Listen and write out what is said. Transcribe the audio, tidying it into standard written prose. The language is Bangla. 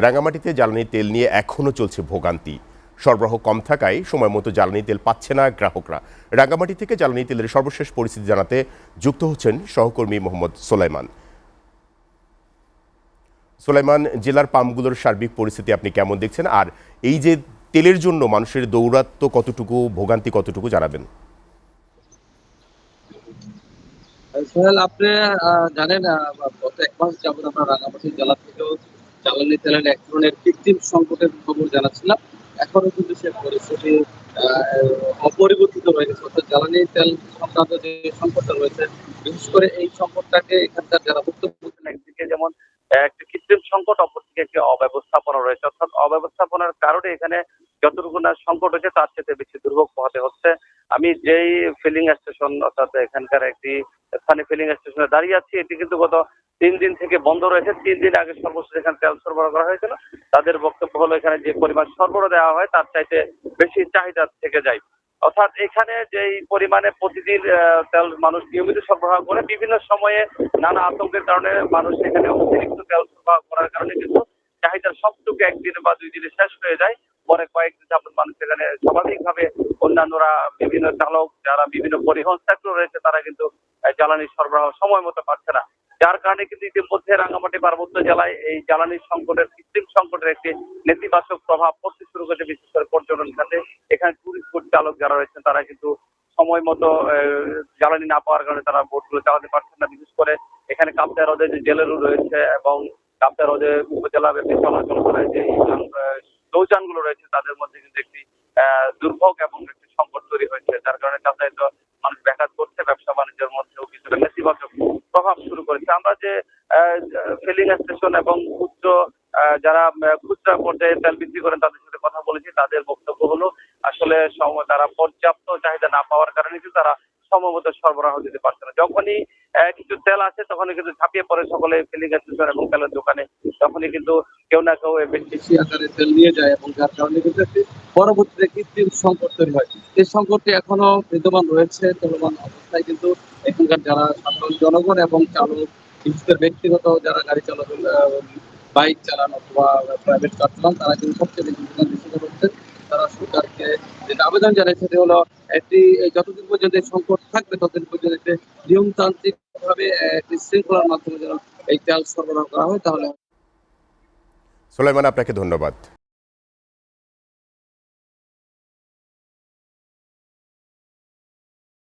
রাঙামাটিতে জ্বালানি তেল নিয়ে এখনও চলছে ভোগান্তি। সরবরাহ কম থাকায় সময় মতো জ্বালানি তেল পাচ্ছে না গ্রাহকরা। রাঙামাটি থেকে জ্বালানি তেলের সর্বশেষ পরিস্থিতি জানাতে যুক্ত হচ্ছেন সহকর্মী মোহাম্মদ সোলাইমান। সোলাইমান, জেলার পাম্পগুলোর সার্বিক পরিস্থিতি আপনি কেমন দেখছেন, আর এই যে তেলের জন্য মানুষের দৌরাত্ম্য কতটুকু, ভোগান্তি কতটুকু জানাবেন? সোহেল, আপনি জানেন, গত 1 মাস যাবত আমরা রাঙামাটি জেলা থেকেও জ্বালানি তেলের এক ধরনের কৃত্রিম সংকটের খবর জানাচ্ছিলাম। এখনো কিন্তু সে পরিস্থিতি অপরিবর্তিত রয়ে গেছে। অর্থাৎ জ্বালানি তেল সংক্রান্ত যে সংকটটা রয়েছে, বিশেষ করে এই সংকটটাকে এখানকার যারা ভুক্তভোগী, একদিকে যেমন একটি কৃত্রিম সংকট, অপরদিকে একটি অব্যবস্থাপনা রয়েছে। অর্থাৎ অব্যবস্থাপনার কারণে এখানে যতটুকু না সংকট হচ্ছে তার চেয়ে বেশি দুর্ভোগ পোহাতে হচ্ছে। আমি যেই ফিলিং স্টেশন, অর্থাৎ এখানকার একটি স্থানীয় ফিলিং স্টেশনে দাঁড়িয়ে আছি, এটি কিন্তু গত 3 দিন থেকে বন্ধ রয়েছে। 3 দিন আগে সর্বোচ্চ এখানে তেল সরবরাহ করা হয়েছিল। তাদের বক্তব্য হলো এখানে যে পরিমাণ সরবরাহ দেওয়া হয় তার চাইতে বেশি চাহিদা থেকে যায়। অর্থাৎ এখানে যেই পরিমাণে প্রতিদিন তেল মানুষ নিয়মিত সরবরাহ করে, বিভিন্ন সময়ে নানা আতঙ্কের কারণে মানুষ এখানে অতিরিক্ত তেল সরবরাহ করার কারণে কিন্তু চাহিদার সবটুকু একদিনে বা 2 দিনে শেষ হয়ে যায়। পরে কয়েকদিন যাবত মানুষ এখানে স্বাভাবিকভাবে অন্যান্যরা, বিভিন্ন চালক যারা বিভিন্ন পরিবহন সেক্টর রয়েছে, তারা কিন্তু জ্বালানি সরবরাহ সময় মতো পাচ্ছে না। যার কারণে কিন্তু ইতিমধ্যে রাঙ্গামাটি পার্বত্য জেলায় এই জ্বালানি সংকটের, কৃত্রিম সংকটের একটি নেতিবাচক প্রভাব পড়তে শুরু করেছে, বিশেষ করে পর্যটন খাতে। এখানে টুরিস্ট বোট চালক যারা রয়েছেন তারা কিন্তু সময় মতো জ্বালানি না পাওয়ার কারণে তারা বোটগুলো চালাতে পারছেন না। বিশেষ করে এখানে কাপ্তাই হ্রদে যে জেলেরু রয়েছে এবং কাপ্তাই হ্রদে উপজেলা ব্যাপী চলাচল করে যে নৌযানগুলো রয়েছে, তাদের মধ্যে কিন্তু একটি দুর্ভোগ এবং একটি সংকট তৈরি হয়েছে। যার কারণে যাতায়াত মানুষ ব্যাঘাত করছে, ব্যবসা বাণিজ্যের মধ্যেও কিছুটা নেতিবাচক প্রভাব শুরু করেছে। আমরা যে ফিলিং স্টেশন এবং যারা খুচরা পর্যায়ে তেল বিক্রি করেন তাদের সাথে কথা বলেছি, তাদের বক্তব্য হলো আসলে তারা পর্যাপ্ত চাহিদা না পাওয়ার কারণে কিন্তু তারা সময়মতো সরবরাহ দিতে পারছে না। যখনই কিছু তেল আসে তখনই কিন্তু ঝাঁপিয়ে পড়ে সকলে ফিলিং স্টেশন এবং তেলের দোকানে। তখনই কিন্তু কেউ না কেউ বেশি আকারে তেল নিয়ে যায় এবং যার কারণে কিন্তু একটি পরবর্তীতে কৃত্রিম সংকট তৈরি হয়। এই সংকটটি এখনো বিদ্যমান রয়েছে। চলমান অবস্থায় কিন্তু এখানকার যারা সাধারণ জনগণ এবং চালক, বিশেষ করে ব্যক্তিগত যারা গাড়ি চালক, বাইক চালান অথবা প্রাইভেট কার চালান, তারা কিন্তু সবচেয়ে বেশি ভোগান্তির শিকার হচ্ছে। তারা সরকারকে যেটা আবেদন জানায় সেটি হলো একটি, যতদিন পর্যন্ত এই সংকট থাকবে ততদিন পর্যন্ত একটি নিয়মতান্ত্রিক ভাবে একটি শৃঙ্খলার মাধ্যমে যেন এই তেল সরবরাহ করা হয়, তাহলে। সোলাইমান, আপনাকে ধন্যবাদ।